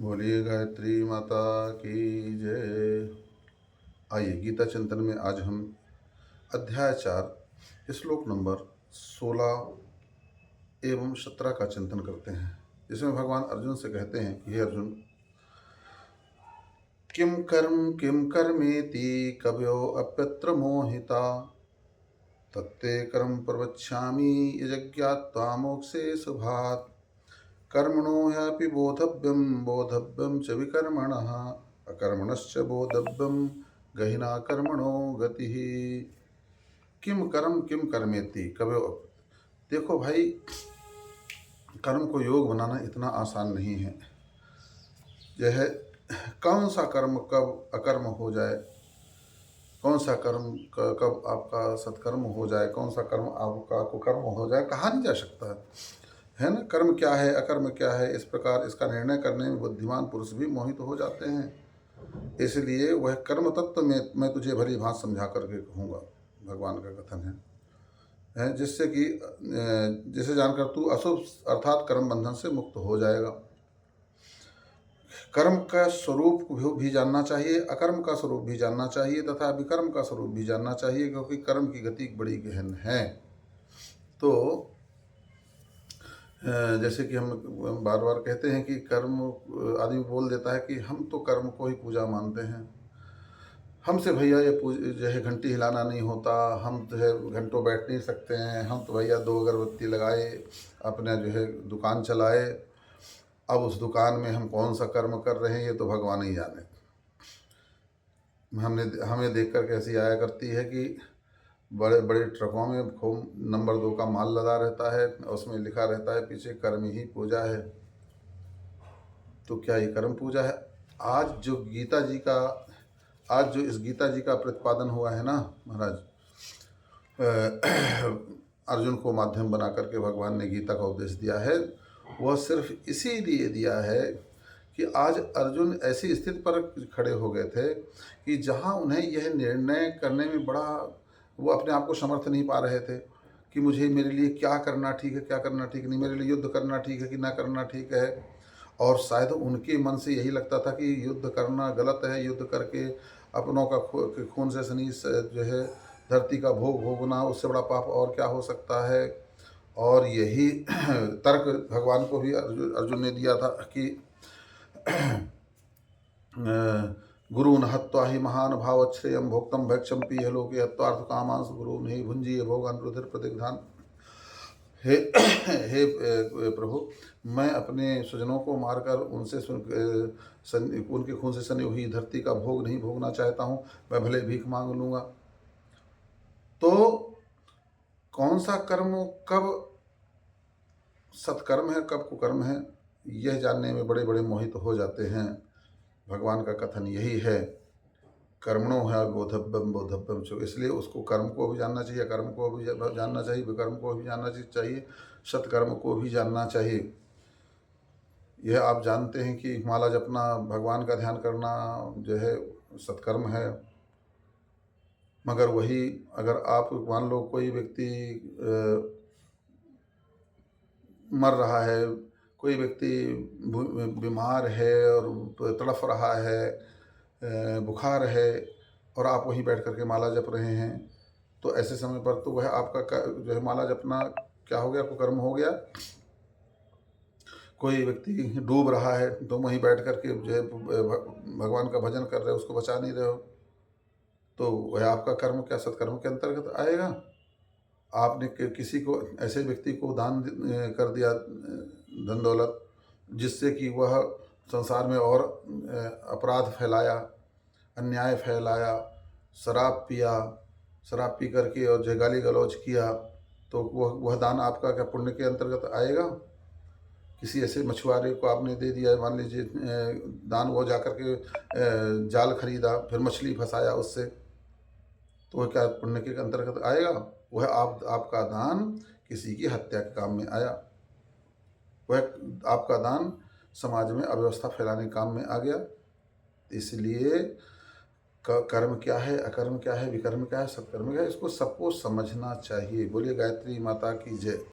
बोलिए गायत्री माता की जय। आइए गीता चिंतन में आज हम अध्याय 4 श्लोक नंबर 16 एवं 17 का चिंतन करते हैं, जिसमें भगवान अर्जुन से कहते हैं कि हे अर्जुन, किम कर्मेति कवयो अप्यत्र मोहिता तत्ते कर्म प्रवक्ष्यामि यज्ञात्वा मोक्षे शुभात् कर्मणो ह्यापि बोधव्यम च विकर्मणः अकर्मणश्च बोधव्यम गहिना कर्मणो गतिः। किम कर्मेति कवयो। देखो भाई, कर्म को योग बनाना इतना आसान नहीं है। यह कौन सा कर्म कब अकर्म हो जाए, कौन सा कर्म कब आपका सत्कर्म हो जाए, कौन सा कर्म आपका कुकर्म हो जाए, कहा नहीं जा सकता है ना। कर्म क्या है, अकर्म क्या है, इस प्रकार इसका निर्णय करने में बुद्धिमान पुरुष भी मोहित हो जाते हैं। इसलिए वह कर्म तत्व में मैं तुझे भली भांति समझा करके कहूँगा, भगवान का कथन है जिससे कि जिसे जानकर तू अशुभ अर्थात कर्म बंधन से मुक्त हो जाएगा। कर्म का स्वरूप भी जानना चाहिए, अकर्म का स्वरूप भी जानना चाहिए तथा विकर्म का स्वरूप भी जानना चाहिए, क्योंकि कर्म की गति बड़ी गहन है। तो जैसे कि हम बार बार कहते हैं कि कर्म, आदमी बोल देता है कि हम तो कर्म को ही पूजा मानते हैं, हमसे भैया ये जो है घंटी हिलाना नहीं होता, हम जो है घंटों बैठ नहीं सकते हैं, हम तो भैया 2 अगरबत्ती लगाए अपने जो है दुकान चलाए, अब उस दुकान में हम कौन सा कर्म कर रहे हैं ये तो भगवान ही जाने। हमें देख कर कैसी आया करती है कि बड़े बड़े ट्रकों में खूब नंबर 2 का माल लदा रहता है, उसमें लिखा रहता है पीछे कर्म ही पूजा है। तो क्या ये कर्म पूजा है? आज जो इस गीता जी का प्रतिपादन हुआ है ना महाराज, अर्जुन को माध्यम बना करके भगवान ने गीता का उपदेश दिया है, वह सिर्फ इसीलिए दिया है कि आज अर्जुन ऐसी स्थिति पर खड़े हो गए थे कि जहाँ उन्हें यह निर्णय करने में बड़ा, वो अपने आप को समर्थ नहीं पा रहे थे कि मुझे, मेरे लिए क्या करना ठीक है, क्या करना ठीक नहीं, मेरे लिए युद्ध करना ठीक है कि ना करना ठीक है। और शायद उनके मन से यही लगता था कि युद्ध करना गलत है, युद्ध करके अपनों का खून से सनी जो है धरती का भोग भोगना, उससे बड़ा पाप और क्या हो सकता है। और यही तर्क भगवान को भी अर्जुन ने दिया था कि गुरुन हत्वा ही महान भाव श्रेयम भोक्तम भैक्षम पीह लोके हत्वार्थ कामांस गुरु नहीं भुंजीय भोगान रुधिर प्रतिग्धान। हे हे प्रभु, मैं अपने स्वजनों को मारकर उनसे उनके खून से सनी हुई धरती का भोग नहीं भोगना चाहता हूँ, मैं भले भीख मांग लूँगा। तो कौन सा कर्म कब सत्कर्म है, कब कुकर्म है, यह जानने में बड़े बड़े मोहित हो जाते हैं। भगवान का कथन यही है, कर्मणो है बोधव्यम चो। इसलिए उसको कर्म को भी जानना चाहिए, कर्म को भी जानना चाहिए, विकर्म को भी जानना चाहिए, सत्कर्म को भी जानना चाहिए। यह आप जानते हैं कि माला जपना, भगवान का ध्यान करना जो है सत्कर्म है। मगर वही अगर आप मान लो कोई व्यक्ति मर रहा है, कोई व्यक्ति बीमार है और तड़फ रहा है, बुखार है, और आप वहीं बैठ करके माला जप रहे हैं, तो ऐसे समय पर तो वह आपका जो है माला जपना क्या हो गया, कुकर्म हो गया। कोई व्यक्ति डूब रहा है तो वहीं बैठ करके जो है भगवान का भजन कर रहे हो, उसको बचा नहीं रहे हो, तो वह आपका कर्म क्या सत्कर्म के अंतर्गत आएगा। आपने किसी को, ऐसे व्यक्ति को दान कर दिया धन दौलत, जिससे कि वह संसार में और अपराध फैलाया, अन्याय फैलाया, शराब पिया, शराब पी करके और जो गाली गलौज किया, तो वह दान आपका क्या पुण्य के अंतर्गत आएगा। किसी ऐसे मछुआरे को आपने दे दिया, मान लीजिए दान, वो जा कर के जाल खरीदा, फिर मछली फंसाया उससे, तो वह क्या पुण्य के अंतर्गत आएगा। वह आपका दान किसी की हत्या के काम में आया, वह आपका दान समाज में अव्यवस्था फैलाने के काम में आ गया। इसलिए कर्म क्या है, अकर्म क्या है, विकर्म क्या है, सत्कर्म क्या है, इसको सबको समझना चाहिए। बोलिए गायत्री माता की जय।